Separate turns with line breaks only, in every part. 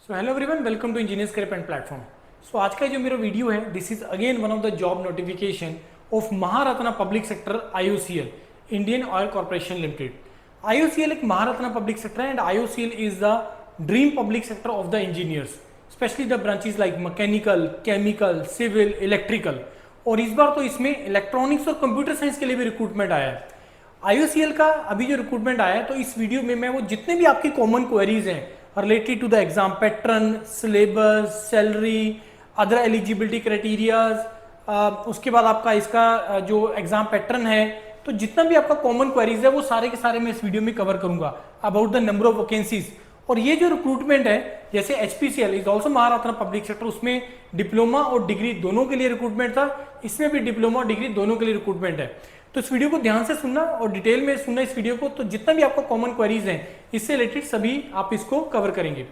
So hello everyone, welcome to engineers career point platform. So आज का जो मेरा वीडियो है, this is again one of the job notification of Maharatna public sector IOCL, Indian Oil Corporation Limited. IOCL एक Maharatna public sector है and IOCL is the dream public sector of the engineers, specially the branches like mechanical, chemical, civil, electrical. और इस बार तो इसमें electronics और computer science के लिए भी रिक्रूटमेंट आया है। आईओसीएल का अभी जो रिक्रूटमेंट आया है, तो इस वीडियो में मैं वो जितने भी आपकी कॉमन क्वेरीज हैं related to the exam pattern, syllabus, salary, other eligibility criteria, उसके बाद आपका इसका जो एग्जाम पैटर्न है, तो जितना भी आपका कॉमन क्वेरीज है वो सारे के सारे मैं इस वीडियो में कवर करूंगा about the number of vacancies. और ये जो रिक्रूटमेंट है, जैसे HPCL is also Maharatna public sector, उसमें डिप्लोमा और डिग्री दोनों के लिए रिक्रूटमेंट था, इसमें भी डिप्लोमा और डिग्री दोनों के लिए रिक्रूटमेंट है। तो इस वीडियो को ध्यान से सुनना और डिटेल में सुनना इस वीडियो को, तो जितना भी आपका कॉमन क्वेरीज हैं इससे रिलेटेड सभी आप इसको कवर करेंगे।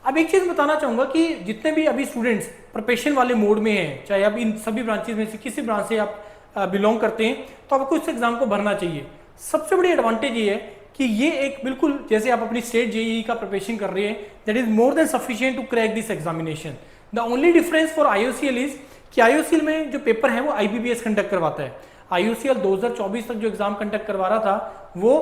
अब एक चीज बताना चाहूंगा कि जितने भी अभी स्टूडेंट्स प्रिपरेशन वाले मोड में हैं, चाहे आप इन सभी ब्रांचेस में से किसी ब्रांच से आप बिलोंग करते हैं, तो आपको इस एग्जाम को भरना चाहिए। सबसे बड़ी एडवांटेज ये है कि ये एक बिल्कुल जैसे आप अपनी स्टेट जेईई का प्रिपरेशन कर रहे हैं, that is more than sufficient to crack this examination. The only difference for IOCL is कि आईओसीएल में जो पेपर है वो आईबीपीएस कंडक्ट करवाता है। आईओसीएल 2024 तक जो एग्जाम कंडक्ट करवा रहा था वो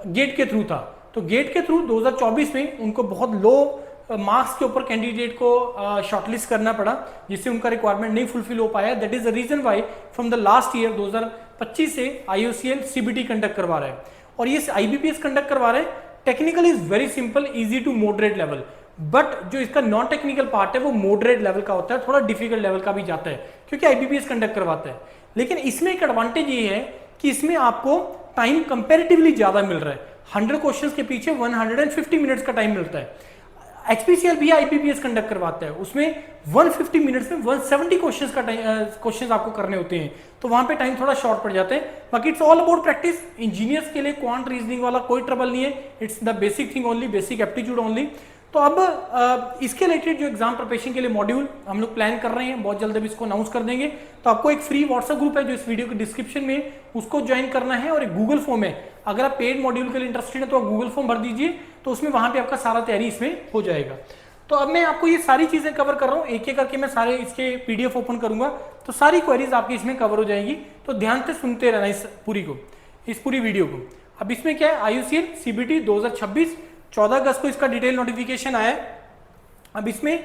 गेट के थ्रू था, तो गेट के थ्रू 2024 में उनको बहुत लो मार्क्स के ऊपर कैंडिडेट को शॉर्टलिस्ट करना पड़ा, जिससे उनका रिक्वायरमेंट नहीं फुलफिल हो पाया। That is the reason why from the last year 2025 से आईओसीएल सीबीटी कंडक्ट करवा रहा है। और ये आईबीपीएस कंडक्ट करवा रहे हैं। Technical is very simple, easy to moderate level, but जो इसका नॉन टेक्निकल पार्ट है वो मॉडरेट लेवल का होता है, थोड़ा डिफिकल्ट लेवल का भी जाता है क्योंकि आईबीपीएस कंडक्ट करवाता है। लेकिन इसमें एक एडवांटेज ये है कि इसमें आपको टाइम कंपैरेटिवली ज्यादा मिल रहा है। 100 क्वेश्चंस के पीछे 150 मिनट्स का टाइम मिलता है। एचपीसीएल भी आईबीपीएस कंडक्ट करवाता है, उसमें 150 मिनट्स में 170 क्वेश्चंस का क्वेश्चंस आपको करने होते हैं, तो वहां पे टाइम थोड़ा शॉर्ट पड़ जाता है। बाकी it's all about practice. Engineers के लिए क्वांट रीजनिंग वाला कोई ट्रबल नहीं है, it's the basic thing only, basic aptitude only. तो अब इसके रिलेटेड जो एग्जाम प्रिपरेशन के लिए मॉड्यूल हम लोग प्लान कर रहे हैं, बहुत जल्द अभी इसको अनाउंस कर देंगे। तो आपको एक फ्री व्हाट्सएप ग्रुप है जो इस वीडियो के डिस्क्रिप्शन में, उसको ज्वाइन करना है, और एक गूगल फॉर्म है। अगर आप पेड मॉड्यूल के लिए इंटरेस्टेड है तो आप गूगल फॉर्म भर दीजिए, तो उसमें वहां पे आपका सारा तैयारी इसमें हो जाएगा। तो अब मैं आपको ये सारी चीजें कवर कर रहा हूँ, एक एक करके मैं सारे इसके पीडीएफ ओपन करूंगा, तो सारी क्वेरीज आपकी इसमें कवर हो जाएंगी। तो ध्यान से सुनते रहना इस पूरी वीडियो को। अब इसमें क्या है, आईओसीएल सीबीटी 2026 14 अगस्त को इसका डिटेल नोटिफिकेशन आया है। अब इसमें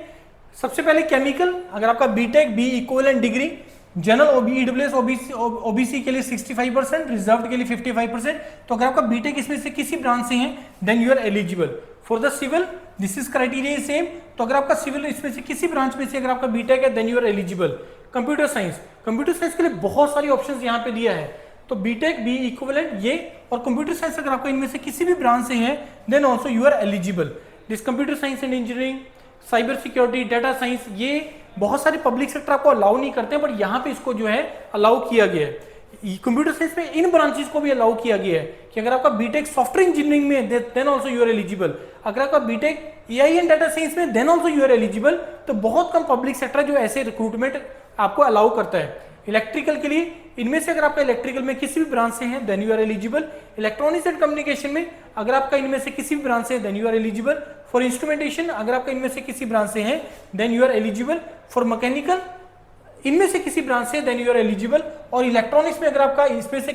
सबसे पहले केमिकल, अगर आपका BTech, B equivalent degree, general EWS OBC के लिए 65%, रिजर्व्ड के लिए 55%। तो अगर आपका बीटेक इसमें से किसी ब्रांच से है then you are eligible for the civil, this is criteria same. तो अगर आपका सिविल इसमें से किसी ब्रांच में से अगर आपका बीटेक है then you are eligible. Computer science के लिए बहुत सारी ऑप्शंस यहाँ पे दिया है, तो बीटेक, बी इक्विवेलेंट ये, और कंप्यूटर साइंस अगर आपका इनमें से किसी भी ब्रांच से है then also you are eligible. This computer science and engineering, cyber security, data science, ये बहुत सारे पब्लिक सेक्टर आपको अलाउ नहीं करते हैं, बट यहाँ पे इसको जो है अलाउ किया गया है। कंप्यूटर साइंस में इन ब्रांचेस को भी अलाउ किया गया है कि अगर आपका बीटेक सॉफ्टवेयर इंजीनियरिंग में then also you are eligible, अगर आपका BTech AI and data science में then also you are eligible. तो बहुत कम पब्लिक सेक्टर जो ऐसे रिक्रूटमेंट आपको अलाउ करता है। इलेक्ट्रिकल के लिए इनमें से अगर आपका इलेक्ट्रिकल में किसी भी ब्रांच से है then you are eligible. Electronics and communication में अगर आपका इनमें से किसी भी ब्रांच से है then you are eligible. For instrumentation अगर आपका इनमें से किसी ब्रांच से है then you are eligible. For mechanical इनमें से किसी ब्रांच से देन यू आर एलिजिबल। और इलेक्ट्रॉनिक्स में अगर आपका इसमें से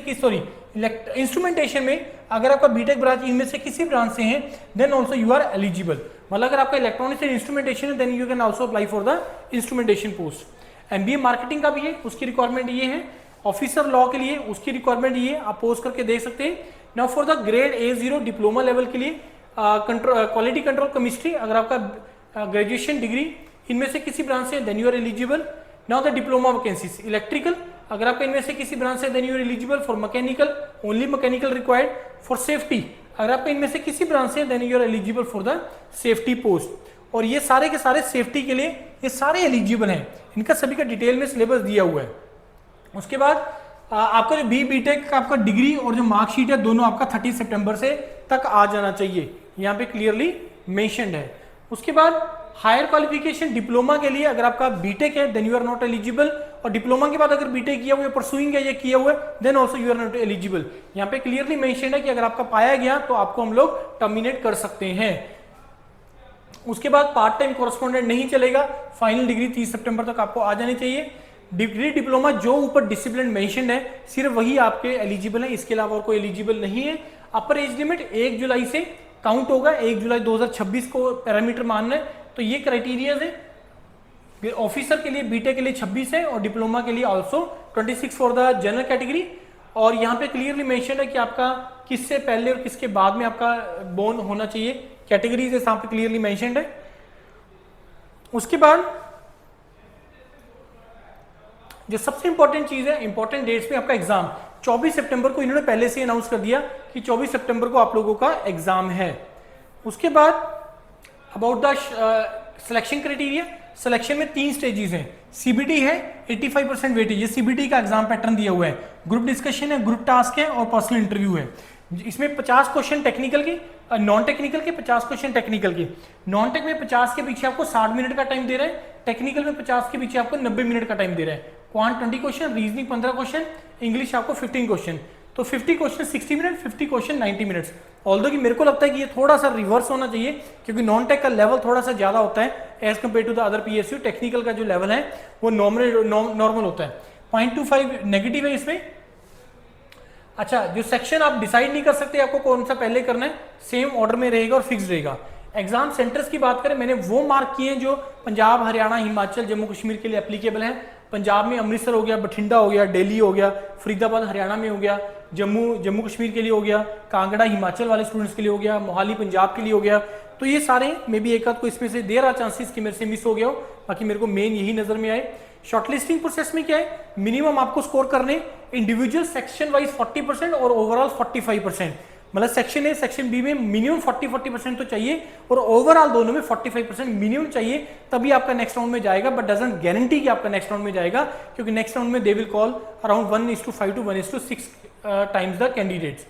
इंस्ट्रूमेंटेशन में अगर आपका बीटेक ब्रांच इनमें से किसी ब्रांच से है then also you are eligible. मतलब अगर आपका इलेक्ट्रॉनिक्स एंड इंस्ट्रूमेंटेशन है then you can also apply for the instrumentation post. MBA marketing का भी है, उसकी रिक्वायरमेंट ये है। ऑफिसर लॉ के लिए उसकी रिक्वायरमेंट ये आप पोस्ट करके देख सकते हैं। Now for the grade A0 diploma level के लिए क्वालिटी कंट्रोल केमिस्ट्री, अगर आपका ग्रेजुएशन डिग्री इनमें से किसी ब्रांच से then you are eligible. Now the diploma vacancies, electrical अगर आपका इनमें से किसी ब्रांच से then you are eligible. For mechanical only mechanical required. For safety अगर आपका इनमें से किसी ब्रांच से then you are eligible for the safety post. और ये सारे के सारे सेफ्टी के लिए ये सारे एलिजिबल हैं, इनका सभी का डिटेल में सिलेबस दिया हुआ है। उसके बाद आपका जो बीटेक का आपका डिग्री और जो मार्कशीट है दोनों आपका 30 सितंबर से तक आ जाना चाहिए, यहाँ पे क्लियरली मेंशन्ड है। उसके बाद हायर क्वालिफिकेशन डिप्लोमा के लिए अगर आपका बीटेक है then you are not eligible, और डिप्लोमा के बाद अगर बीटेक किया हुआ है, परसुइंग है, ये किया हुआ है then also you are not eligible. यहाँ पे क्लियरली मेंशन्ड है कि अगर आपका पाया गया तो आपको हम लोग टर्मिनेट कर सकते हैं। उसके बाद पार्ट टाइम कोरस्पॉन्डेंट नहीं चलेगा, फाइनल डिग्री 30 सितंबर तक आपको आ जानी चाहिए। डिग्री डिप्लोमा जो ऊपर डिसिप्लिन मेंशन्ड है सिर्फ वही आपके एलिजिबल है, इसके अलावा और कोई एलिजिबल नहीं है। अपर एज लिमिट 1 जुलाई से काउंट होगा, 1 जुलाई 2026 को पैरामीटर मानना है। तो ये क्राइटेरिया है। ऑफिसर के लिए बीटेक के लिए 26 है और डिप्लोमा के लिए also 26 for the general category. और यहाँ पे क्लियरली मेंशन है कि आपका किससे पहले और किसके बाद में आपका बोर्न होना चाहिए, कैटेगरीज यहाँ पे क्लियरली मेंशन्ड है। उसके बाद जो सबसे इंपॉर्टेंट चीज है, इंपॉर्टेंट डेट्स में आपका एग्जाम 24 सितंबर को इन्होंने पहले से अनाउंस कर दिया कि 24 सितंबर को आप लोगों का एग्जाम है। उसके बाद about the selection criteria, selection में 3 स्टेजेस हैं। सीबीटी है 85% वेटेज, ये सीबीटी का एग्जाम पैटर्न दिया हुआ है। ग्रुप डिस्कशन है, ग्रुप टास्क है और पर्सनल इंटरव्यू है। इसमें 50 क्वेश्चन टेक्निकल के, नॉन टेक्निकल के 50 क्वेश्चन टेक्निकल के। नॉन टेक में 50 के पीछे आपको 60 मिनट का टाइम दे रहे हैं, टेक्निकल में 50 के पीछे आपको 90 मिनट का टाइम दे रहे हैं। Quant 20 question, reasoning 15 question, English आपको 15 क्वेश्चन। तो 50 question 60 minute, 50 question 90 minutes. Although कि मेरे को लगता है कि ये थोड़ा सा रिवर्स होना चाहिए, क्योंकि नॉन टेक का लेवल थोड़ा सा ज्यादा होता है as compare to the other PSU. Technical का जो लेवल है वो नॉर्मल होता है। 0.25 नेगेटिव है इसमें। अच्छा, जो सेक्शन आप डिसाइड नहीं कर सकते आपको कौन सा पहले करना है, सेम ऑर्डर में रहेगा और फिक्स रहेगा। एग्जाम सेंटर्स की बात करें, मैंने वो मार्क किए हैं जो पंजाब, हरियाणा, हिमाचल, जम्मू कश्मीर के लिए एप्लीकेबल हैं। पंजाब में अमृतसर हो गया, बठिंडा हो गया, दिल्ली हो गया, फरीदाबाद हरियाणा में हो गया, जम्मू कश्मीर के लिए हो गया, कांगड़ा हिमाचल वाले स्टूडेंट्स के लिए हो गया, मोहाली पंजाब के लिए हो गया। तो ये सारे मे बी एक आध को इसमें से दे रहा चांसेस कि मेरे से मिस हो गया हो, बाकी मेरे को मेन यही नजर में आए। शॉर्टलिस्टिंग प्रोसेस में क्या है, मिनिमम आपको स्कोर करने इंडिविजुअल सेक्शन वाइज 40% और ओवरऑल 45%। मतलब सेक्शन ए सेक्शन बी में मिनिमम 40% तो चाहिए और ओवरऑल दोनों में 45% मिनिमम चाहिए, तभी आपका नेक्स्ट राउंड में जाएगा। बट डजंट गारंटी कि आपका नेक्स्ट राउंड में जाएगा, क्योंकि नेक्स्ट राउंड में they will call around 1:5 to 1:6 times the candidates.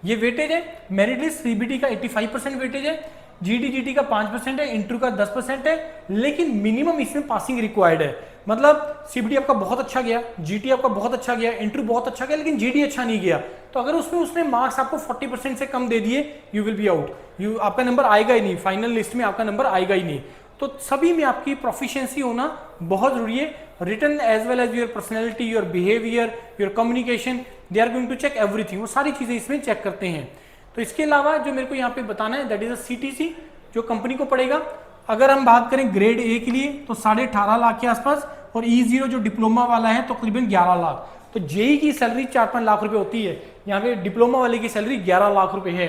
ये वेटेज है। मेरिट लिस्ट सीबीटी का 85% वेटेज है, जीडी का 5% है, इंटरव्यू का 10% है, लेकिन मिनिमम इसमें पासिंग रिक्वायर्ड है। मतलब सीबीटी आपका बहुत अच्छा गया, जीटी आपका बहुत अच्छा गया, इंटरव्यू बहुत अच्छा गया, लेकिन जीडी अच्छा नहीं गया, तो अगर उसमें उसने मार्क्स आपको 40% से कम दे दिए, यू विल बी आउट। आपका नंबर आएगा ही नहीं, फाइनल लिस्ट में आपका नंबर आएगा ही नहीं। तो सभी में आपकी प्रोफिशिएंसी होना बहुत जरूरी है। Written as well as your personality, your behaviour, your communication, they are going to check everything. वो सारी चीजें इसमें चेक करते हैं। तो इसके अलावा जो मेरे को यहाँ पे बताना है, दैट इज अ सीटीसी, जो कंपनी को पड़ेगा। अगर हम बात करें ग्रेड ए के लिए तो 18.5 लाख के आसपास, और E0 जो डिप्लोमा वाला है तो करीबन 11 लाख। तो जेई की सैलरी 4-5 लाख रुपए होती है, यहाँ पे डिप्लोमा वाले की सैलरी 11 लाख रुपए है।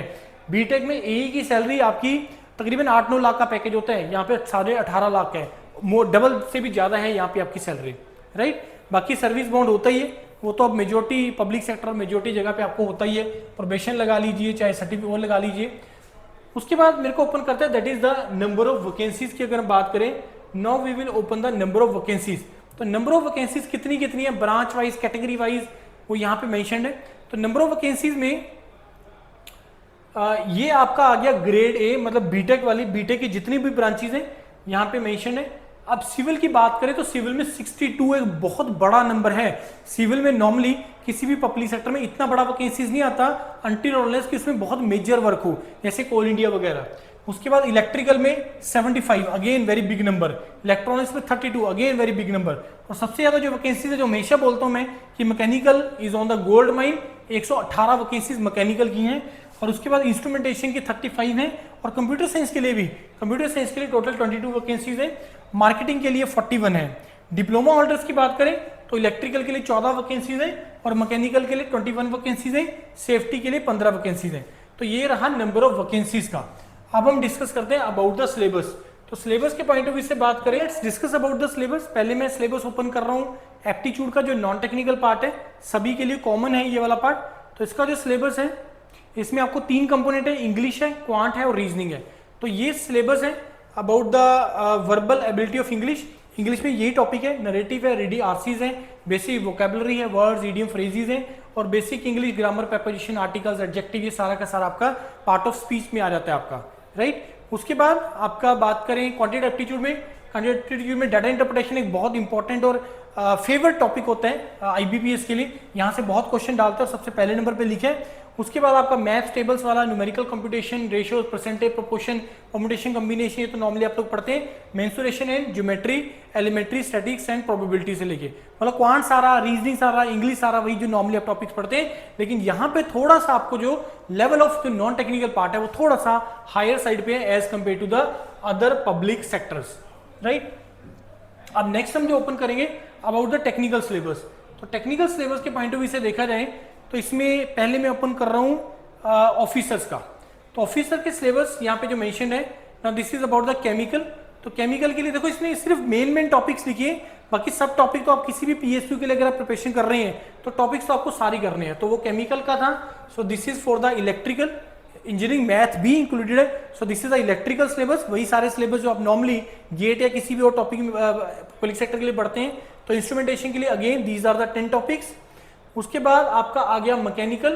बीटेक में एई की सैलरी आपकी तकरीबन 8-9 लाख का पैकेज होता है, यहाँ पे 18.5 लाख का है, डबल से भी ज्यादा है यहाँ पे आपकी सैलरी, राइट। बाकी सर्विस बॉन्ड होता ही है, वो तो अब मेजोरिटी पब्लिक सेक्टर मेजोरिटी जगह पे आपको होता ही है। प्रोबेशन लगा लीजिए, चाहे सर्टिफिकेट वो लगा लीजिए। उसके बाद मेरे को ओपन करता है that is the number of vacancies की अगर हम बात करें, now we will open the number of vacancies. तो नंबर ऑफ वैकेंसीज कितनी कितनी है, ब्रांच वाइज, कैटेगरी वाइज, वो यहाँ पे मेंशन्ड है। तो नंबर ऑफ वैकेंसीज में ये आपका आ गया ग्रेड ए, मतलब बीटेक वाली, बीटेक की जितनी भी ब्रांचेज हैं यहाँ पे मेंशन है। अब सिविल की बात करें तो सिविल में 62 एक बहुत बड़ा नंबर है। सिविल में नॉर्मली किसी भी पब्लिक सेक्टर में इतना बड़ा वैकेंसीज नहीं आता अनटिल अनलेस कि उसमें बहुत मेजर वर्क हो, जैसे कोल इंडिया वगैरह। उसके बाद इलेक्ट्रिकल में 75, again very big number. Electronics में 32, अगेन वेरी बिग नंबर। और सबसे ज्यादा जो वैकेंसीज है, जो हमेशा बोलता हूं मैं कि mechanical is on the gold mine, 118 vacancies mechanical की हैं। और उसके बाद इंस्ट्रूमेंटेशन की 35 है, और कंप्यूटर साइंस के लिए भी, कंप्यूटर साइंस के लिए टोटल 22 वैकेंसीज है। मार्केटिंग के लिए 41 है। डिप्लोमा होल्डर्स की बात करें तो इलेक्ट्रिकल के लिए 14 वैकेंसीज है और मैकेनिकल के लिए 21 वैकेंसीज है, सेफ्टी के लिए 15 वैकेंसीज है। तो ये रहा नंबर ऑफ वैकेंसीज का। अब हम डिस्कस करते हैं अबाउट द सिलेबस। तो सिलेबस के पॉइंट ऑफ व्यू से बात करें, let's discuss about the syllabus. पहले मैं सिलेबस ओपन कर रहा हूँ। एप्टीट्यूड का जो नॉन टेक्निकल पार्ट है सभी के लिए कॉमन है ये वाला पार्ट। तो इसका जो सिलेबस है इसमें आपको 3 कंपोनेंट है, इंग्लिश है, क्वांट है और रीजनिंग है। तो ये सिलेबस है about the verbal ability of English. English में यही टॉपिक है, नरेटिव है, रेडी आरसीज है, बेसिक वोकेबलरी है, वर्ड्स, इडियम, फ्रेजेस है, और basic English grammar, preposition, articles, adjective, ये सारा का सारा आपका पार्ट ऑफ स्पीच में आ जाता है आपका, राइट। उसके बाद आपका बात करें क्वांटिटेटिव एप्टीट्यूड में, क्वांटिटेटिव एप्टीट्यूड में डाटा इंटरप्रिटेशन एक बहुत इंपॉर्टेंट और फेवरेट टॉपिक होता है आईबीपीएस के लिए। यहाँ से बहुत क्वेश्चन डालते हैं और सबसे पहले नंबर पे लिखे है। उसके बाद आपका मैथ्स टेबल्स वाला, numerical computation, ratios, percentage, proportion, permutation, combination, ये तो नॉर्मली आप लोग पढ़ते हैं। Mensuration and geometry, elementary, statics and probability से लेके मतलब क्वांट सारा, रीजनिंग सारा, इंग्लिश सारा, वही जो नॉर्मली आप टॉपिक्स पढ़ते हैं। लेकिन यहाँ पे थोड़ा सा आपको जो लेवल ऑफ जो नॉन टेक्निकल पार्ट है वो थोड़ा सा हायर साइड पे है as compare to the other public sectors, right. अब नेक्स्ट हम जो ओपन करेंगे अबाउट द टेक्निकल सिलेबस। तो टेक्निकल सिलेबस के पॉइंट ऑफ व्यू से देखा जाए तो इसमें पहले मैं ओपन कर रहा हूँ ऑफिसर्स का। तो ऑफिसर के सिलेबस यहाँ पे जो मेंशन है ना, this is about the chemical. तो केमिकल के लिए देखो इसमें सिर्फ मेन टॉपिक्स लिखिए, बाकी सब टॉपिक तो आप किसी भी पीएसयू के लिए अगर आप प्रिपरेशन कर रहे हैं तो टॉपिक्स तो आपको सारी करने हैं। तो वो केमिकल का था। So this is for the electrical, engineering math भी इंक्लूडेड है। So this is the electrical syllabus, वही सारे सिलेबस जो आप नॉर्मली गेट या किसी भी और टॉपिक पब्लिक सेक्टर के लिए पढ़ते हैं। तो इंस्ट्रूमेंटेशन के लिए again these are the 10 topics. उसके बाद आपका आ गया मैकेनिकल,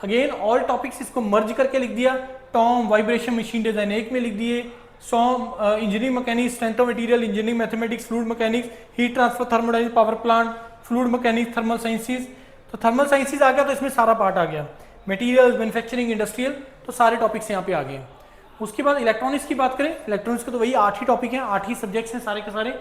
अगेन ऑल टॉपिक्स इसको मर्ज करके लिख दिया। टॉम, वाइब्रेशन, मशीन डिजाइन एक में लिख दिए। SOM, engineering mechanics, strength of material, engineering mathematics, fluid mechanics, heat transfer, thermodynamics, power plant, fluid mechanics, thermal sciences. तो थर्मल साइंसेज आ गया तो इसमें सारा पार्ट आ गया। मटेरियल, मैन्युफैक्चरिंग, इंडस्ट्रियल, तो सारे टॉपिक्स यहाँ पे आ गए। उसके बाद इलेक्ट्रॉनिक्स की बात करें, इलेक्ट्रॉनिक्स के तो वही 8 ही टॉपिक हैं, 8 ही सब्जेक्ट्स हैं सारे के सारे।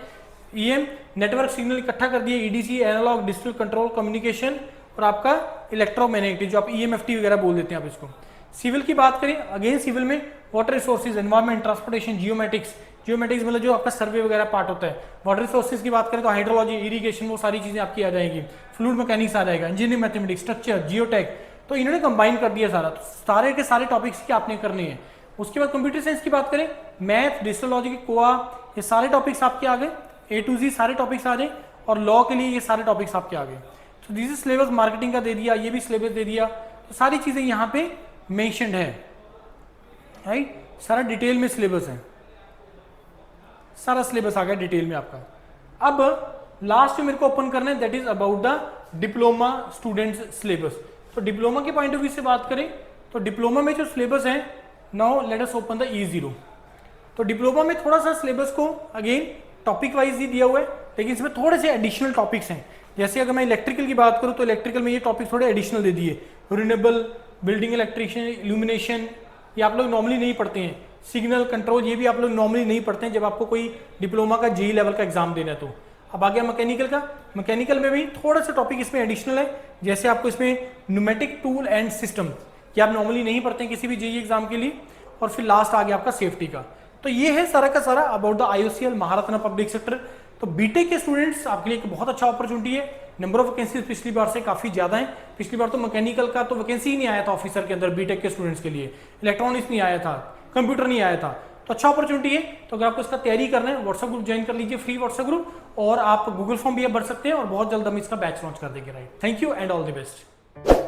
ईएम, नेटवर्क सिग्नल इकट्ठा कर दिए, EDC, analogue, digital control, communication और आपका इलेक्ट्रोमैग्नेटिक जो आप ईएमएफटी वगैरह बोल देते हैं आप इसको। सिविल की बात करें, अगेन सिविल में water resources, environment, transportation, geomatics, geomatics मतलब जो आपका सर्वे वगैरह पार्ट होता है। वाटर रिसोर्सेज की बात करें तो हाइड्रोलॉजी, इरिगेशन, वो सारी चीजें आपकी आ जाएंगी। फ्लूइड मैकेनिक्स आ जाएगा, इंजीनियरिंग मैथमेटिक्स, स्ट्रक्चर, जियोटेक, तो इन्होंने कंबाइन कर दिया सारा। तो सारे के सारे टॉपिक्स की आपने करने हैं। उसके बाद कंप्यूटर साइंस की बात करें, मैथ, डिजिटल लॉजिक, कोआ, ये सारे टॉपिक्स आपके आ गए। ए टू जी सारे टॉपिक्स आ गए। और लॉ के लिए ये सारे टॉपिक्स आपके आ गए। तो दिस इज सिलेबस, मार्केटिंग का दे दिया, ये भी सिलेबस दे दिया। तो सारी चीजें यहाँ पे मेंशन्ड है, राइट। सारा डिटेल में सिलेबस है, सारा सिलेबस आ गया डिटेल में आपका। अब लास्ट में मेरे को ओपन करना है, that is about the diploma students syllabus. तो डिप्लोमा के पॉइंट ऑफ व्यू से बात करें तो डिप्लोमा में जो सिलेबस है, now let us open the E0। तो डिप्लोमा में थोड़ा सा सिलेबस को अगेन टॉपिक वाइज ही दिया हुआ है, लेकिन इसमें थोड़े से एडिशनल टॉपिक्स हैं। जैसे अगर मैं इलेक्ट्रिकल की बात करूं तो इलेक्ट्रिकल में ये टॉपिक थोड़े एडिशनल दे दिए। रिन्यूएबल, बिल्डिंग इलेक्ट्रिशियन, इल्यूमिनेशन, ये आप लोग नॉर्मली नहीं पढ़ते हैं। सिग्नल कंट्रोल, ये भी आप लोग नॉर्मली नहीं पढ़ते हैं जब आपको कोई डिप्लोमा का जेई लेवल का एग्जाम देना है। तो अब आ गया मैकेनिकल का। मैकेनिकल में भी थोड़ा सा टॉपिक इसमें एडिशनल है, जैसे आपको इसमें न्यूमेटिक टूल एंड सिस्टम, ये आप नॉर्मली नहीं पढ़ते हैं किसी भी जेई एग्जाम के लिए। और फिर लास्ट आ गया आपका सेफ्टी का। तो ये है सारा का सारा about the IOCL Maharatna public sector. तो बीटेक के स्टूडेंट्स आपके लिए एक बहुत अच्छा अपॉर्चुनिटी है। नंबर ऑफ वैकेंसीज पिछली बार से काफी ज्यादा है। पिछली बार तो मैकेनिकल का तो वैकेंसी ही नहीं आया था ऑफिसर के अंदर बीटेक के स्टूडेंट्स के लिए, इलेक्ट्रॉनिक्स नहीं आया था, कंप्यूटर नहीं आया था। तो अच्छा अपॉर्चुनिटी है। तो अगर आपको इसका तैयारी करना है, व्हाट्सएप ग्रुप ज्वाइन कर लीजिए, फ्री व्हाट्सएप ग्रुप, और आप गूगल फॉर्म भी भर सकते हैं और बहुत जल्द हम इसका बैच लॉन्च कर देंगे, right. Thank you and all the best.